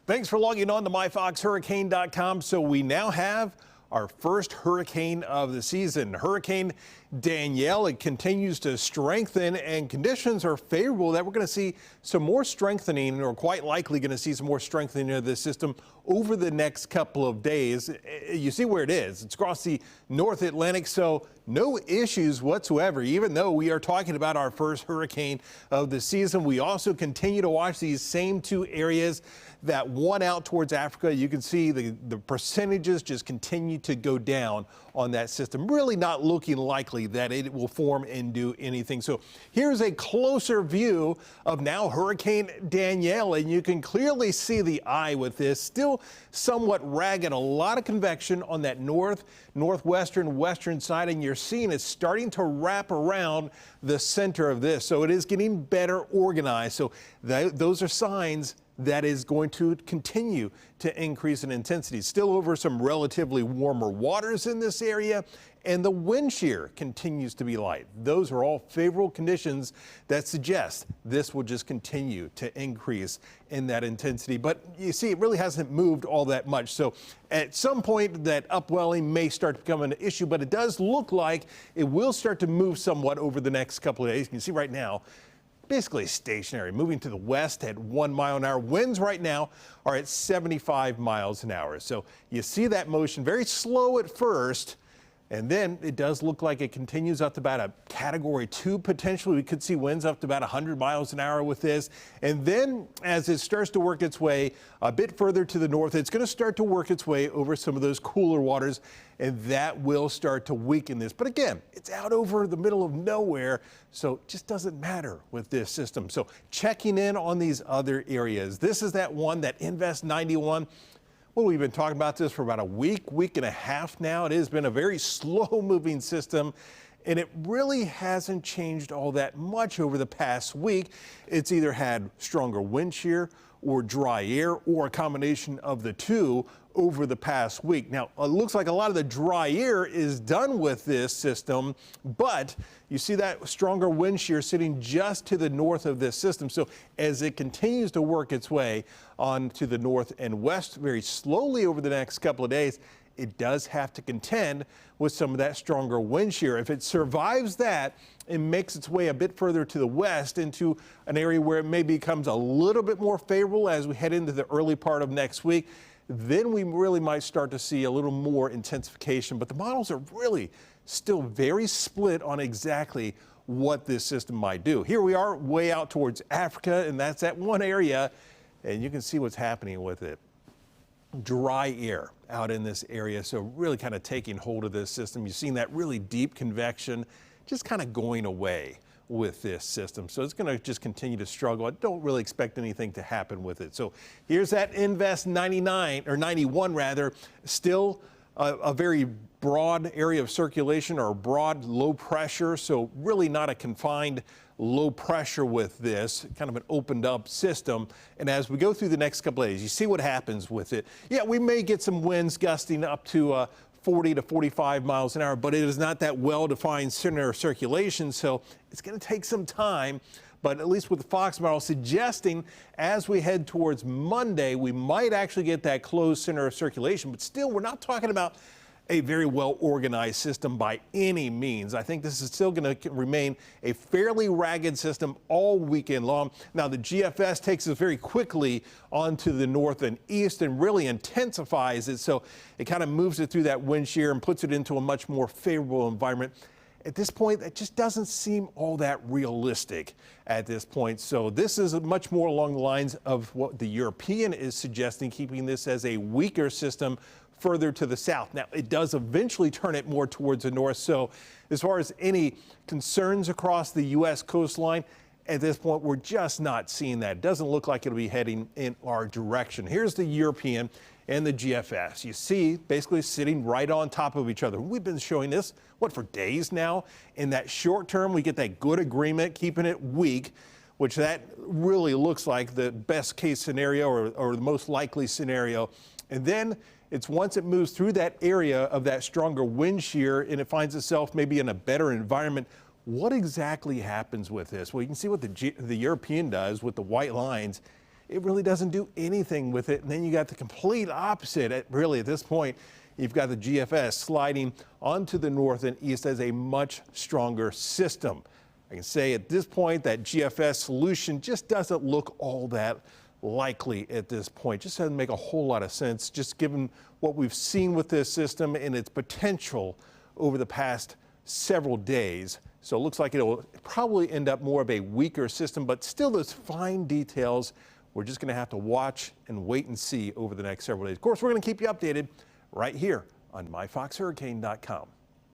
Thanks for logging on to MyFoxHurricane.com. So we now have our first hurricane of the season. Hurricane Danielle, it continues to strengthen and conditions are favorable that we're going to see some more strengthening, or quite likely going to see some more strengthening of this system over the next couple of days. You see where it is. It's across the North Atlantic, so no issues whatsoever. Even though we are talking about our first hurricane of the season, we also continue to watch these same two areas. That one out towards Africa, you can see the percentages just continue to go down on that system. Really not looking likely that it will form and do anything. So here's a closer view of now Hurricane Danielle, and you can clearly see the eye with this. Still somewhat ragged, a lot of convection on that northwestern, western side, and you're seeing it starting to wrap around the center of this. So it is getting better organized. So those are signs that is going to continue to increase in intensity. Still over some relatively warmer waters in this area, and the wind shear continues to be light. Those are all favorable conditions that suggest this will just continue to increase in that intensity. But you see, it really hasn't moved all that much. So at some point, that upwelling may start to become an issue, but it does look like it will start to move somewhat over the next couple of days. You can see right now, basically stationary, moving to the west at 1 mile an hour. Winds right now are at 75 miles an hour. So you see that motion very slow at first, and then it does look like it continues up to about a Category 2 potentially. We could see winds up to about 100 miles an hour with this. And then as it starts to work its way a bit further to the north, it's going to start to work its way over some of those cooler waters, and that will start to weaken this. But again, it's out over the middle of nowhere, so it just doesn't matter with this system. So checking in on these other areas. This is that one, that Invest 91. Well, we've been talking about this for about a week and a half now. It has been a very slow moving system, and it really hasn't changed all that much over the past week. It's either had stronger wind shear or dry air, or a combination of the two over the past week. Now, it looks like a lot of the dry air is done with this system, but you see that stronger wind shear sitting just to the north of this system. So as it continues to work its way on to the north and west very slowly over the next couple of days, it does have to contend with some of that stronger wind shear. If it survives that and makes its way a bit further to the west into an area where it may becomes a little bit more favorable as we head into the early part of next week, then we really might start to see a little more intensification. But the models are really still very split on exactly what this system might do. Here we are way out towards Africa, and that's that one area, and you can see what's happening with it. Dry air out in this area, so really kind of taking hold of this system. You've seen that really deep convection just kind of going away with this system. So it's going to just continue to struggle. I don't really expect anything to happen with it. So here's that Invest 99, or 91 rather, still a very broad area of circulation, or broad low pressure. So really not a confined low pressure with this, kind of an opened up system. And as we go through the next couple of days, you see what happens with it. Yeah, we may get some winds gusting up to 40 to 45 miles an hour, but it is not that well-defined center of circulation, so it's going to take some time. But at least with the Fox model suggesting as we head towards Monday, we might actually get that closed center of circulation. But still, we're not talking about a very well-organized system by any means. I think this is still going to remain a fairly ragged system all weekend long. Now, the GFS takes us very quickly onto the north and east and really intensifies it. So it kind of moves it through that wind shear and puts it into a much more favorable environment. At this point, that just doesn't seem all that realistic at this point. So this is much more along the lines of what the European is suggesting, keeping this as a weaker system further to the south. Now, it does eventually turn it more towards the north. So as far as any concerns across the U.S. coastline, at this point, we're just not seeing that. It doesn't look like it'll be heading in our direction. Here's the European and the GFS. You see, basically sitting right on top of each other. We've been showing this, for days now? In that short term, we get that good agreement, keeping it weak, which that really looks like the best case scenario, or the most likely scenario. And then it's once it moves through that area of that stronger wind shear and it finds itself maybe in a better environment, what exactly happens with this? Well, you can see what the European does with the white lines. it really doesn't do anything with it. And then you got the complete opposite. At this point, you've got the GFS sliding onto the north and east as a much stronger system. I can say at this point that GFS solution just doesn't look all that likely at this point. Just doesn't make a whole lot of sense, just given what we've seen with this system and its potential over the past several days. So it looks like it'll probably end up more of a weaker system, but still those fine details we're just going to have to watch and wait and see over the next several days. Of course, we're going to keep you updated right here on MyFoxHurricane.com.